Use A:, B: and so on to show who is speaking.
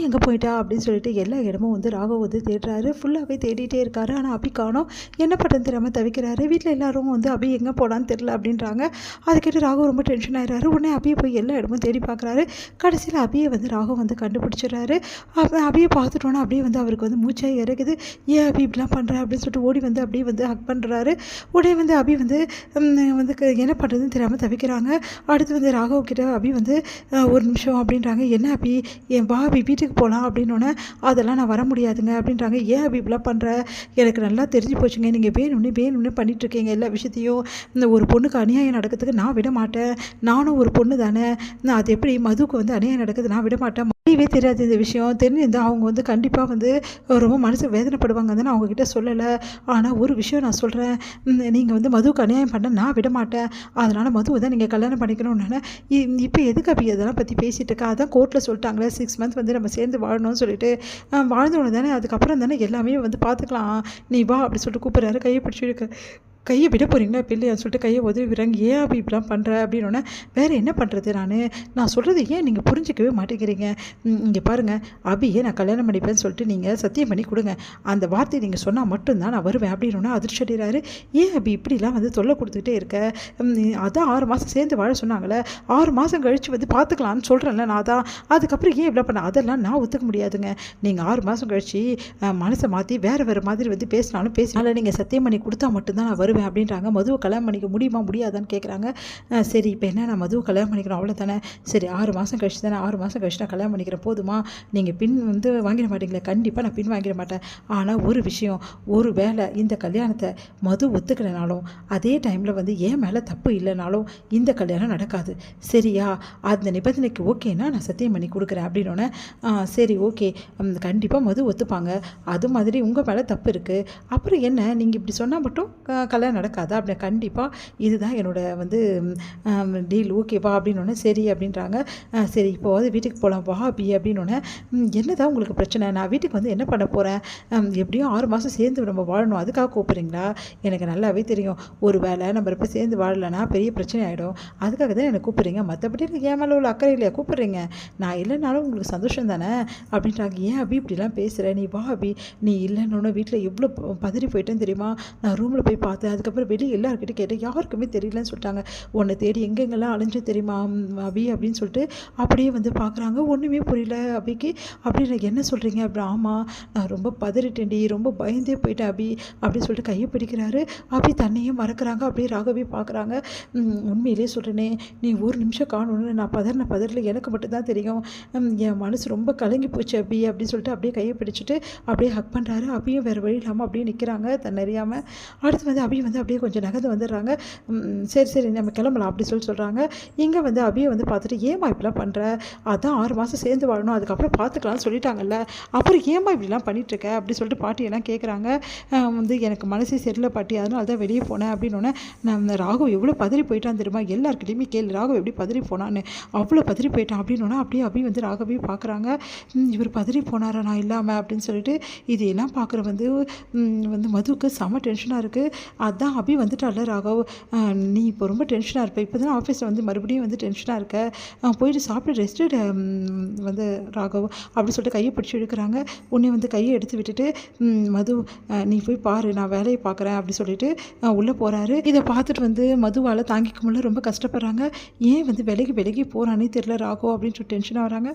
A: எங்கே போயிட்டா அப்படின்னு சொல்லிட்டு எல்லா இடமும் வந்து ராகவ் வந்து தேடுறாரு. ஃபுல்லாகவே தேடிட்டே இருக்காரு. ஆனால் அபி காணோம். என்ன பண்ணுறது தெரியாமல் தவிக்கிறாரு. வீட்டில் எல்லாரும் வந்து அபி எங்கே போனான்னு தெரில அப்படின்றாங்க. அதை கேட்டு ராகவ் ரொம்ப டென்ஷன் ஆயிடுறாரு. உடனே அபியை போய் எல்லா இடமும் தேடி பார்க்குறாரு. கடைசியில் அபியை வந்து ராகவ் வந்து கண்டுபிடிச்சிடுறாரு. அப்போ அபியை பார்த்துட்டோன்னா அப்படியே வந்து அவருக்கு வந்து மூச்சே இறக்குது. ஏன் அபி இப்படிலாம் பண்ணுற அப்படின்னு சொல்லிட்டு ஓடி வந்து அப்படியே வந்து ஹக் பண்ணுறாரு. உடனே வந்து அபி வந்து வந்து என்ன பண்ணுறதுன்னு தெரியாமல் தவிக்கிறாங்க. அடுத்து வந்து ராகவ் கிட்ட அபி வந்து ஒரு நிமிஷம் அப்படின்றாங்க. என்ன அபி வா அபி வீட்டுக்கு போகலாம் அப்படின்னோடனே அதெல்லாம் நான் வர முடியாதுங்க அப்படின்றாங்க. ஏன் அபி இப்படிலாம் பண்ணுற, எனக்கு நல்லா தெரிஞ்சு போச்சுங்க, நீங்கள் வேணும்னே பண்ணிகிட்ருக்கீங்க எல்லா விஷயத்தையும். இந்த ஒரு பொண்ணுக்கு அநியாயம் நடக்கிறதுக்கு நான் விட மாட்டேன். நானும் ஒரு பொண்ணு தானே, நான் அது எப்படி மதுவுக்கு வந்து அநியாயம் நடக்குது நான் விட மாட்டேன். தெரியவே தெரியாது இந்த விஷயம். தெரிஞ்சிருந்தால் அவங்க வந்து கண்டிப்பாக வந்து ரொம்ப மனசு வேதனைப்படுவாங்க தான் நான் அவங்கக்கிட்ட சொல்லலை. ஆனால் ஒரு விஷயம் நான் சொல்கிறேன், நீங்கள் வந்து மதுவுக்கு அநியாயம் பண்ண நான் விட மாட்டேன். அதனால் மதுவை தான் நீங்கள் கல்யாணம் பண்ணிக்கணும்னு இப்போ எதுக்கு அப்படி அதெல்லாம் பற்றி பேசிகிட்டு இருக்கா? அதான் கோர்ட்டில் சொல்லிட்டாங்களே 6 மந்த் வந்து நம்ம சேர்ந்து வாழணும்னு சொல்லிட்டு வாழ்ந்தவொடனே தானே அதுக்கப்புறம் தானே எல்லாமே வந்து பார்த்துக்கலாம், நீ வா அப்படி சொல்லிட்டு கூப்பிட்றாரு. கையை பிடிச்சி கையை விட போகிறீங்களா இப்போ இல்லையான்னு சொல்லிட்டு கையை உதவி விடுறாங்க. ஏன் அப்படி இப்படிலாம் பண்ணுற அப்படின்னோடனே வேறு என்ன பண்ணுறது, நான் சொல்கிறது ஏன் நீங்கள் புரிஞ்சிக்கவே மாட்டேங்கிறீங்க. இங்கே பாருங்கள், அபியை நான் கல்யாணம் பண்ணிப்பேன்னு சொல்லிட்டு நீங்கள் சத்தியம் பண்ணி கொடுங்க. அந்த வார்த்தையை நீங்கள் சொன்னால் மட்டும்தான் நான் வருவேன் அப்படின்னோடனே அதிர்ச்சி அடைகிறாரு. ஏன் அபி இப்படிலாம் வந்து தொல்லை கொடுத்துக்கிட்டே இருக்க, அதான் 6 மாதம் சேர்ந்து வாழ சொன்னாங்களே, 6 மாதம் கழித்து வந்து பார்த்துக்கலான்னு சொல்கிறேன்ல நான் தான், அதுக்கப்புறம் ஏன் இப்படி பண்ண, அதெல்லாம் நான் ஒத்துக்க முடியாதுங்க. நீங்கள் 6 மாதம் கழித்து மனசை மாற்றி வேறு மாதிரி வந்து பேசினாலும் பேசினாலும் நீங்கள் சத்தியம் பண்ணி கொடுத்தா மட்டும்தான் நான் வருவேன் அப்படின்றாங்க. மதுவை கல்யாணம் பண்ணிக்க முடியாதான்னு கேட்குறாங்க. சரி இப்போ என்ன, நான் மதுவை கல்யாணம் பண்ணிக்கிறோம் அவ்வளோ தானே, சரி 6 மாதம் கழிச்சு தானே, 6 மாதம் கழிச்சு நான் கல்யாணம் பண்ணிக்கிறேன் போதுமா, நீங்கள் பின் வந்து வாங்கிட மாட்டீங்களே. கண்டிப்பாக நான் பின் வாங்கிட மாட்டேன். ஆனால் ஒரு விஷயம், ஒரு வேளை இந்த கல்யாணத்தை மது ஒத்துக்கலைனாலும் அதே டைமில் வந்து என் மேலே தப்பு இல்லைனாலும் இந்த கல்யாணம் நடக்காது, சரியா? அந்த நிபந்தனைக்கு ஓகேன்னா நான் சத்தியம் பண்ணி கொடுக்குறேன் அப்படின்னோடனே சரி ஓகே, கண்டிப்பாக மது ஒத்துப்பாங்க, அது மாதிரி உங்கள் மேலே தப்பு இருக்குது, அப்புறம் என்ன நீங்கள் இப்படி சொன்னால் மட்டும் கல்யாணம் நடக்காதா அப்படி, கண்டிப்பாக இதுதான் என்னோட வந்து டீல், ஓகேவா அப்படின்னோடனே சரி அப்படின்றாங்க. சரி இப்போ வந்து வீட்டுக்கு போகலாம் வா அபி அப்படின்னோடனே என்னதான் உங்களுக்கு பிரச்சனை, நான் வீட்டுக்கு வந்து என்ன பண்ண போகிறேன், எப்படியும் 6 மாதம் சேர்ந்து நம்ம வாழணும், அதுக்காக கூப்பிட்றீங்களா? எனக்கு நல்லாவே தெரியும், ஒரு வேளை நம்ம இப்போ சேர்ந்து வாழலைன்னா பெரிய பிரச்சனை ஆகிடும், அதுக்காக தான் என்னை கூப்பிட்றீங்க, மற்றபடி என் மேலே உள்ள அக்கறை இல்லையா கூப்பிட்றீங்க, நான் இல்லைனாலும் உங்களுக்கு சந்தோஷம் தானே அப்படின்றாங்க. ஏன் அபி இப்படிலாம் பேசுகிற, நீ வா அபி, நீ இல்லைன்னு வீட்டில் எவ்வளோ பதறி போயிட்டேன்னு தெரியுமா, நான் ரூமில் போய் பார்த்தேன், அதுக்கப்புறம் வெளியே எல்லாருக்கிட்ட கேட்டேன், யாருக்குமே தெரியலன்னு சொல்லிட்டாங்க, உன்னை தேடி எங்கெங்கெல்லாம் அலைஞ்சு தெரியுமா அபி அப்படின்னு சொல்லிட்டு அப்படியே வந்து பார்க்குறாங்க. ஒன்றுமே புரியல அபிக்கு. அப்படின்னு என்ன சொல்கிறீங்க அப்படி, ஆமாம் நான் ரொம்ப பதறிட்டேன்டி, ரொம்ப பயந்தே போயிட்டேன் அபி அப்படின்னு சொல்லிட்டு கையை பிடிக்கிறாரு. அபி தன்னையும் மறக்கிறாங்க. அப்படியே ராகவே பார்க்குறாங்க. உண்மையிலே சொல்கிறேனே, நீ ஒரு நிமிஷம் காணணும்னு நான் பதறல எனக்கு மட்டும்தான் தெரியும், என் மனசு ரொம்ப கலங்கி போச்சு அபி அப்படின்னு சொல்லிட்டு அப்படியே கையை பிடிச்சிட்டு அப்படியே ஹக் பண்ணுறாரு. அபியும் வேறு வழி இல்லாமல் அப்படியே நிற்கிறாங்க தன்னறியாமல். அடுத்து வந்து அபி வந்து அப்படியே கொஞ்சம் நகர்ந்து வந்துடுறாங்க. சரி நம்ம கிளம்பலாம் அப்படி சொல்கிறாங்க. இங்கே வந்து அபியை வந்து பார்த்துட்டு ஏமா இப்படிலாம் பண்ணுற, அதான் 6 மாதம் சேர்ந்து வாழணும், அதுக்கப்புறம் பார்த்துக்கலாம்னு சொல்லிட்டாங்கல்ல, அப்புறம் ஏமா இப்படிலாம் பண்ணிகிட்ருக்க அப்படி சொல்லிட்டு பாட்டியெல்லாம் கேட்குறாங்க. வந்து எனக்கு மனசே சரியில்லை பாட்டி, அதனால தான் வெளியே போனேன் அப்படின்னோடனே நான் ராகவ் எவ்வளோ பதறி போயிட்டான் தெரியுமா, எல்லாருக்கிட்டையுமே கேளு ராகவ் எப்படி பதறி போனான்னு, அவ்வளோ பதறி போயிட்டான் அப்படின்னோன்னா அப்படியே அபி வந்து ராகவே பார்க்குறாங்க. இவர் பதறி போனாரா நான் இல்லாமல் அப்படின்னு சொல்லிட்டு இதையெல்லாம் பார்க்குற வந்து மதுவுக்கு செம டென்ஷனாக இருக்குது. அதான் அபி வந்துட்டால ராகவ், நீ இப்போ ரொம்ப டென்ஷனாக இருப்ப, இப்போ தான் ஆஃபீஸில் வந்து மறுபடியும் வந்து டென்ஷனாக இருக்க, போயிட்டு சாப்பிட்டு ரெஸ்ட் வந்து ராகவ் அப்படி சொல்லிட்டு கையை பிடிச்சி எடுக்கிறாங்க. உன்னை வந்து கையை எடுத்து விட்டுட்டு மது நீ போய் பாரு நான் வேலையை பார்க்குறேன் அப்படி சொல்லிட்டு உள்ளே போகிறாரு. இதை பார்த்துட்டு வந்து மதுவால் தாங்கிக்க முடியல, ரொம்ப கஷ்டப்படுறாங்க. ஏன் வந்து விலகி போகிறானே தெரியல ராகவ் அப்படின்னு சொல்லி டென்ஷனாக வராங்க.